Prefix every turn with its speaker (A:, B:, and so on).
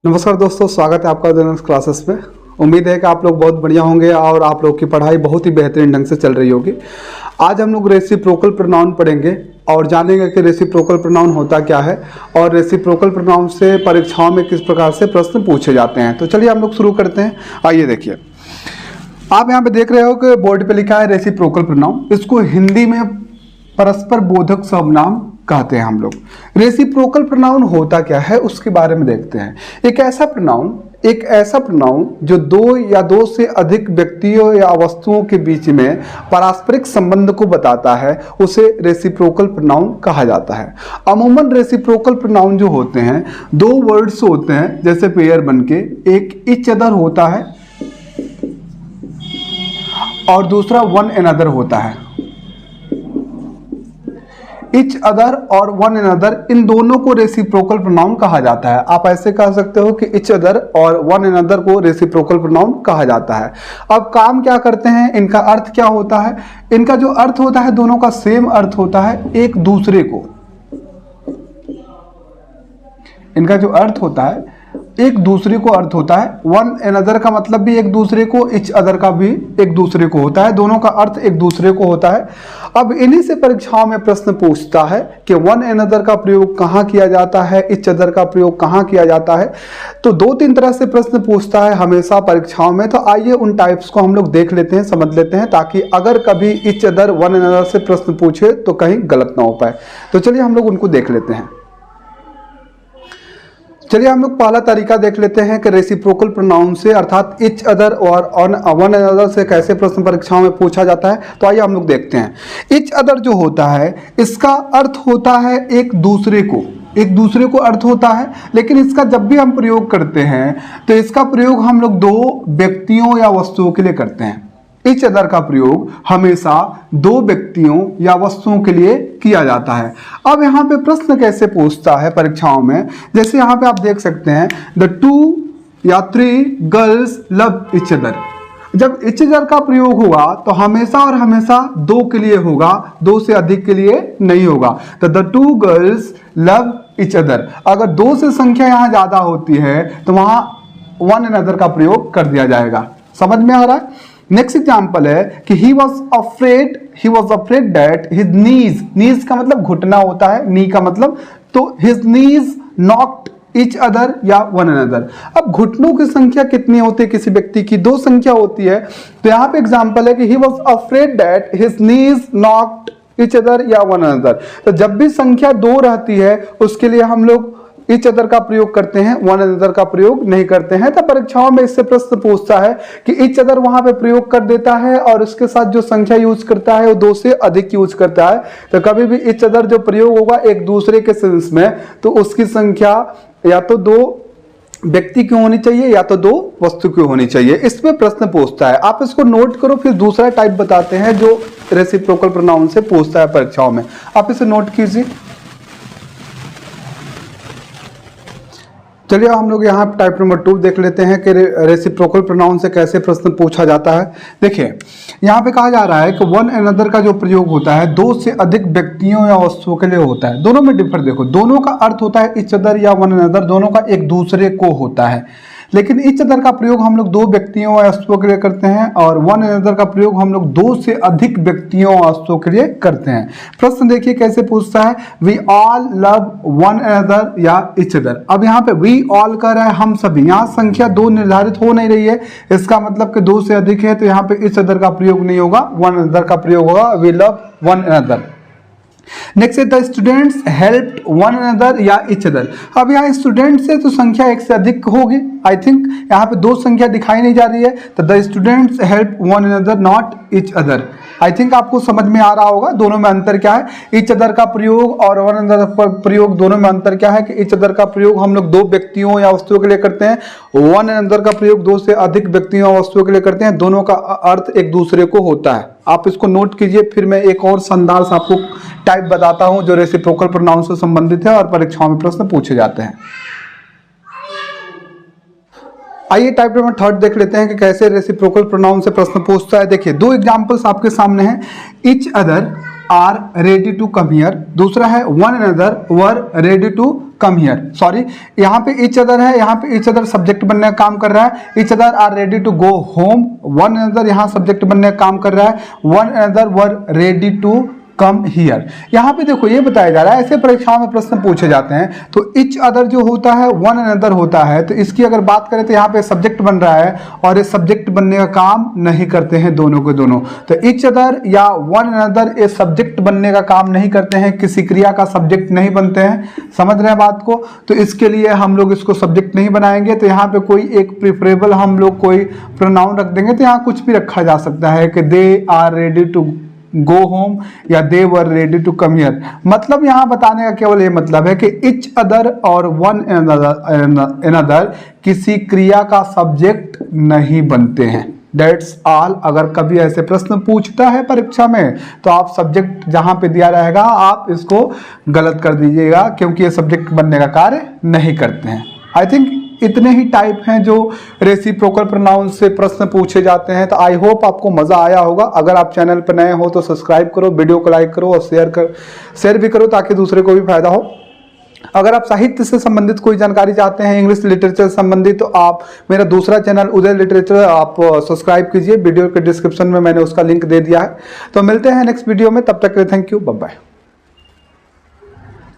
A: नमस्कार दोस्तों, स्वागत है आपका जनरल क्लासेस पे। उम्मीद है कि आप लोग बहुत बढ़िया होंगे और आप लोग की पढ़ाई बहुत ही बेहतरीन ढंग से चल रही होगी। आज हम लोग रेसिप्रोकल प्रोनाउन पढ़ेंगे और जानेंगे कि रेसिप्रोकल प्रोनाउन होता क्या है और रेसिप्रोकल प्रोनाउन से परीक्षाओं में किस प्रकार से प्रश्न पूछे जाते हैं। तो चलिए हम लोग शुरू करते हैं। आइए देखिए, आप यहाँ पे देख रहे हो कि बोर्ड पे लिखा है रेसिप्रोकल प्रोनाउन। इसको हिंदी में परस्पर बोधक सर्वनाम कहते हैं हम लोग। रेसिप्रोकल प्रोनाउन होता क्या है उसके बारे में देखते हैं। एक ऐसा प्रोनाउन जो दो या दो से अधिक व्यक्तियों या वस्तुओं के बीच में पारस्परिक संबंध को बताता है, उसे रेसिप्रोकल प्रोनाउन कहा जाता है। अमूमन रेसिप्रोकल प्रोनाउन जो होते हैं, दो वर्ड्स होते हैं जैसे पेयर बनके, एक ईच अदर होता है और दूसरा वन अनदर होता है। इच अदर और वन अनदर, इन दोनों को रेसिप्रोकल प्रोनाउन कहा जाता है। आप ऐसे कह सकते हो कि इच अदर और वन अनदर को रेसिप्रोकल प्रोनाउन कहा जाता है। अब काम क्या करते हैं, इनका अर्थ क्या होता है? इनका जो अर्थ होता है, दोनों का सेम अर्थ होता है, एक दूसरे को। इनका जो अर्थ होता है एक दूसरे को अर्थ होता है। वन अनदर का मतलब भी एक दूसरे को, इच अदर का भी एक दूसरे को होता है। दोनों का अर्थ एक दूसरे को होता है। अब इन्हीं से परीक्षाओं में प्रश्न पूछता है कि वन अनदर का प्रयोग कहाँ किया जाता है, इच अदर का प्रयोग कहाँ किया जाता है। तो दो तीन तरह से प्रश्न पूछता है हमेशा परीक्षाओं में। तो आइए उन टाइप्स को हम लोग देख लेते हैं, समझ लेते हैं, ताकि अगर कभी इच अदर वन अनदर से प्रश्न पूछे तो कहीं गलत ना हो पाए। तो चलिए हम लोग उनको देख लेते हैं। चलिए हम लोग पहला तरीका देख लेते हैं कि रेसिप्रोकल प्रोनाउन से अर्थात इच अदर और वन अनदर से कैसे प्रश्न परीक्षाओं में पूछा जाता है। तो आइए हम लोग देखते हैं। इच अदर जो होता है, इसका अर्थ होता है एक दूसरे को अर्थ होता है। लेकिन इसका जब भी हम प्रयोग करते हैं तो इसका प्रयोग हम लोग दो व्यक्तियों या वस्तुओं के लिए करते हैं। इच अदर का प्रयोग हमेशा दो व्यक्तियों या वस्तुओं के लिए किया जाता है। अब यहाँ पे प्रश्न कैसे पूछता है परीक्षाओं में, जैसे यहाँ पे आप देख सकते हैं, द टू या three girls love each other. जब इच अदर का प्रयोग होगा तो हमेशा और हमेशा दो के लिए होगा, दो से अधिक के लिए नहीं होगा। तो the two girls love each other, अगर दो से संख्या यहाँ ज्यादा होती है तो वहां वन अनदर का प्रयोग कर दिया जाएगा। समझ में आ रहा है? नेक्स्ट एग्जाम्पल है कि he was afraid that his knees का मतलब घुटना होता है, नी का मतलब, तो his knees knocked each other या one another। अब घुटनों की संख्या कितनी होती है किसी व्यक्ति की? दो संख्या होती है। तो यहाँ पे एग्जाम्पल है कि he was afraid that his knees knocked each other या one another। तो जब भी संख्या दो रहती है उसके लिए हम लोग इच अदर का प्रयोग करते हैं, वन अनदर का प्रयोग नहीं करते हैं। तो परीक्षाओं में इससे प्रश्न पूछता है कि इच अदर वहां पे प्रयोग कर देता है और उसके साथ जो संख्या यूज करता है वो दो से अधिक यूज करता है। तो कभी भी इच अदर जो प्रयोग होगा एक दूसरे के सेंस में, तो उसकी संख्या या तो दो व्यक्ति की होनी चाहिए या तो दो वस्तु की होनी चाहिए। इसमें प्रश्न पूछता है। आप इसको नोट करो, फिर दूसरा टाइप बताते हैं जो रेसिप्रोकल प्रोनाउन से पूछता है परीक्षाओं में। आप इसे नोट कीजिए। चलिए हम लोग यहाँ टाइप नंबर 2 देख लेते हैं कि रेसिप्रोकल प्रोनाउन से कैसे प्रश्न पूछा जाता है। देखिए यहाँ पे कहा जा रहा है कि वन अनदर का जो प्रयोग होता है दो से अधिक व्यक्तियों या वस्तुओं के लिए होता है। दोनों में डिफर देखो, दोनों का अर्थ होता है इच अदर या वन अनदर, दोनों का एक दूसरे को होता है। लेकिन इच अदर का प्रयोग हम लोग दो व्यक्तियों या वस्तुओं के लिए करते हैं और वन अनदर का प्रयोग हम लोग दो से अधिक व्यक्तियों या वस्तुओं के लिए करते हैं। प्रश्न देखिए कैसे पूछता है, we all love one another या इच अदर। अब यहाँ पे वी ऑल कर रहा है हम सभी, यहाँ संख्या दो निर्धारित हो नहीं रही है, इसका मतलब कि दो से अधिक है, तो यहाँ पे इच अदर का प्रयोग नहीं होगा, वन अनदर का प्रयोग होगा, we love one another. Next है the students helped one another या इच अदर। अब यहाँ स्टूडेंट से तो संख्या एक से अधिक होगी। आई थिंक यहाँ पे दो संख्या दिखाई नहीं जा रही है, तो the students help one another not each other. I think आपको समझ में आ रहा होगा दोनों में अंतर क्या है। इच अदर का प्रयोग और वन अनदर का प्रयोग, दोनों में अंतर क्या है कि इच अदर का प्रयोग हम लोग दो व्यक्तियों या वस्तुओं के लिए करते हैं, वन अनदर का प्रयोग दो से अधिक व्यक्तियों या वस्तुओं के लिए करते हैं। दोनों का अर्थ एक दूसरे को होता है। आप इसको नोट कीजिए, फिर मैं एक और संदर्भ आपको टाइप बताता हूं जो रेसिप्रोकल प्रोनाउन से संबंधित है और परीक्षाओं में प्रश्न पूछे जाते हैं। आइए टाइप नंबर 3 देख लेते हैं कि कैसे रेसिप्रोकल प्रोनाउन से प्रश्न पूछता है। देखिए दो एग्जांपल्स आपके सामने हैं। Each other are ready to come here, दूसरा है one another were ready to come here. Sorry, यहाँ पे ईच अदर है, यहाँ पे ईच अदर सब्जेक्ट बनने का काम कर रहा है, each other are ready to go home, one another यहाँ सब्जेक्ट बनने का काम कर रहा है, one another were ready to come here. यहाँ पे देखो ये बताया जा रहा है, ऐसे परीक्षाओं में प्रश्न पूछे जाते हैं तो इच अदर जो होता है वन अनदर होता है, तो इसकी अगर बात करें तो यहाँ पे सब्जेक्ट बन रहा है और ये सब्जेक्ट बनने का काम नहीं करते हैं दोनों के दोनों। तो इच अदर या वन अनदर ये सब्जेक्ट बनने का काम नहीं करते हैं, किसी क्रिया का सब्जेक्ट नहीं बनते हैं। समझ रहे हैं बात को? तो इसके लिए हम लोग इसको सब्जेक्ट नहीं बनाएंगे। तो यहाँ पे कोई एक प्रिफरेबल हम लोग कोई प्रोनाउन रख देंगे, तो यहाँ कुछ भी रखा जा सकता है कि they are ready to go home या they were ready to come here. मतलब यहां बताने का केवल ये मतलब है कि इच अदर और वन अनदर किसी क्रिया का सब्जेक्ट नहीं बनते हैं। That's all. अगर कभी ऐसे प्रश्न पूछता है परीक्षा में तो आप सब्जेक्ट जहां पे दिया रहेगा आप इसको गलत कर दीजिएगा, क्योंकि ये सब्जेक्ट बनने का कार्य नहीं करते हैं। आई थिंक इतने ही टाइप हैं जो रेसिप्रोकल प्रोनाउन से प्रश्न पूछे जाते हैं। तो आई होप आपको मजा आया होगा। अगर आप चैनल पर नए हो तो सब्सक्राइब करो, वीडियो को लाइक करो और शेयर भी करो ताकि दूसरे को भी फायदा हो। अगर आप साहित्य से संबंधित कोई जानकारी चाहते हैं, इंग्लिश लिटरेचर से संबंधित, तो आप मेरा दूसरा चैनल उदय लिटरेचर आप सब्सक्राइब कीजिए। वीडियो के डिस्क्रिप्शन में मैंने उसका लिंक दे दिया है। तो मिलते हैं नेक्स्ट वीडियो में, तब तक के लिए थैंक यू, बाय बाय।